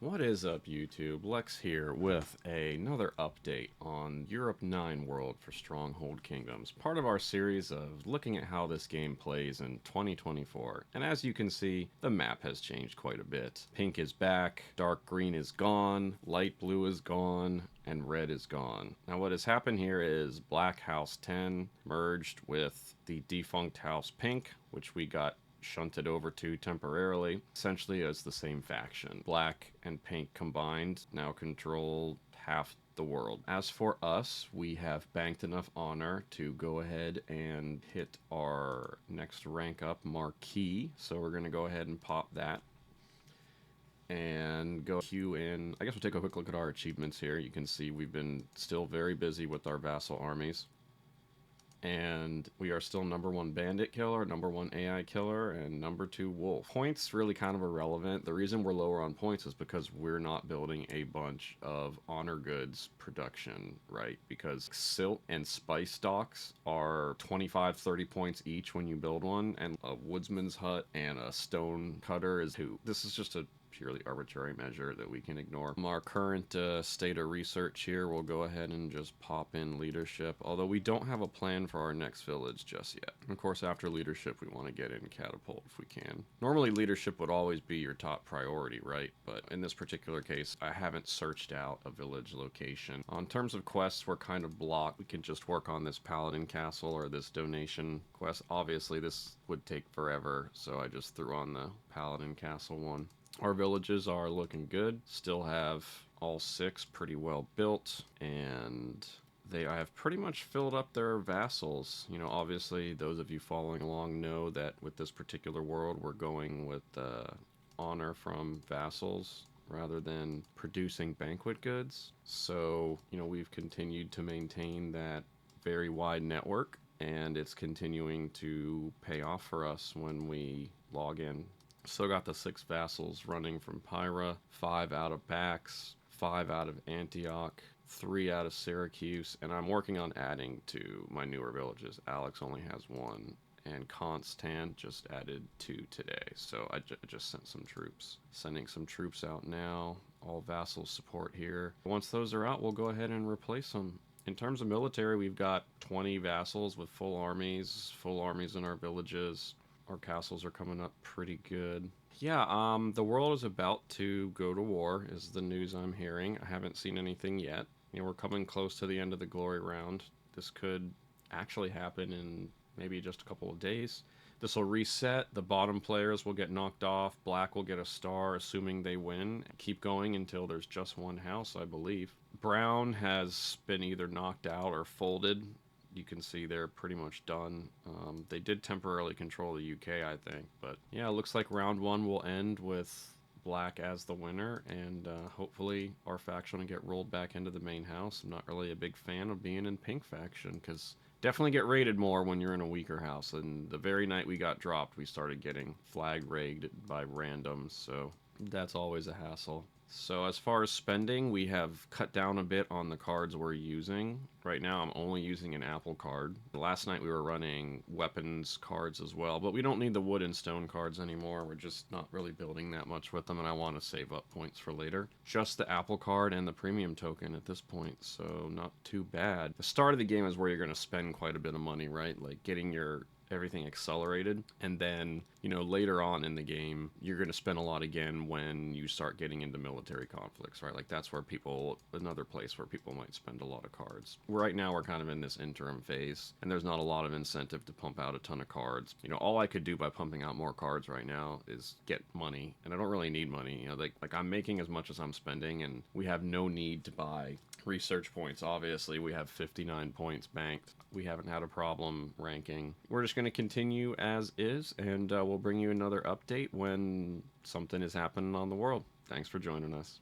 What is up, YouTube? Lex here with another update on Europe 9 World for Stronghold Kingdoms, part of our series of looking at how this game plays in 2024. And as you can see, the map has changed quite a bit. Pink is back, dark green is gone, light blue is gone, and red is gone. Now what has happened here is Black House 10 merged with the defunct House Pink, which we got shunted over to temporarily, essentially as the same faction. Black and pink combined now control half the world. As for us, we have banked enough honor to go ahead and hit our next rank up, Marquis. So we're going to go ahead and pop that and go queue in. I guess we'll take a quick look at our achievements here. You can see we've been still very busy with our vassal armies. And we are still #1 bandit killer, #1 AI killer, and #2 wolf. Points really kind of irrelevant. The reason we're lower on points is because we're not building a bunch of honor goods production, right? Because silt and spice stocks are 25, 30 points each when you build one, and a woodsman's hut and a stone cutter is 2. This is just a purely arbitrary measure that we can ignore. From our current state of research here, we'll go ahead and just pop in leadership, although we don't have a plan for our next village just yet. Of course, after leadership, we want to get in catapult if we can. Normally, leadership would always be your top priority, right? But in this particular case, I haven't searched out a village location. On terms of quests, we're kind of blocked. We can just work on this paladin castle or this donation quest. Obviously, this would take forever, so I just threw on the paladin castle one. Our villages are looking good. Still have all 6 pretty well built, and they have pretty much filled up their vassals. You know, obviously, those of you following along know that with this particular world, we're going with honor from vassals rather than producing banquet goods. So, you know, we've continued to maintain that very wide network, and it's continuing to pay off for us when we log in. Still got the 6 vassals running from Pyra, 5 out of Pax, 5 out of Antioch, 3 out of Syracuse, and I'm working on adding to my newer villages. Alex only has 1, and Constant just added 2 today, so I just sent some troops. Sending some troops out now, all vassal support here. Once those are out, we'll go ahead and replace them. In terms of military, we've got 20 vassals with full armies in our villages. Our castles are coming up pretty good. Yeah, the world is about to go to war, is the news I'm hearing. I haven't seen anything yet. You know, we're coming close to the end of the glory round. This could actually happen in maybe just a couple of days. This will reset. The bottom players will get knocked off. Black will get a star, assuming they win. Keep going until there's just one house, I believe. Brown has been either knocked out or folded. You can see they're pretty much done. They did temporarily control the UK, I think. But yeah, it looks like round 1 will end with Black as the winner, and hopefully our faction will get rolled back into the main house. I'm not really a big fan of being in Pink faction, because definitely get raided more when you're in a weaker house. And the very night we got dropped, we started getting flag raided by randoms, so that's always a hassle. So as far as spending, we have cut down a bit on the cards we're using. Right now I'm only using an apple card. Last night we were running weapons cards as well, but we don't need the wood and stone cards anymore. We're just not really building that much with them, and I want to save up points for later. Just the apple card and the premium token at this point, so not too bad. The start of the game is where you're going to spend quite a bit of money, right? Like getting your everything accelerated, and then, you know, later on in the game you're going to spend a lot again when you start getting into military conflicts, right? Like that's where another place where people might spend a lot of cards. Right now we're kind of in this interim phase, and there's not a lot of incentive to pump out a ton of cards. You know, all I could do by pumping out more cards right now is get money, and I don't really need money. You know, like I'm making as much as I'm spending, and we have no need to buy research points. Obviously we have 59 points banked. We haven't had a problem ranking. We're just going to continue as is, and we'll bring you another update when something is happening on the world. Thanks for joining us.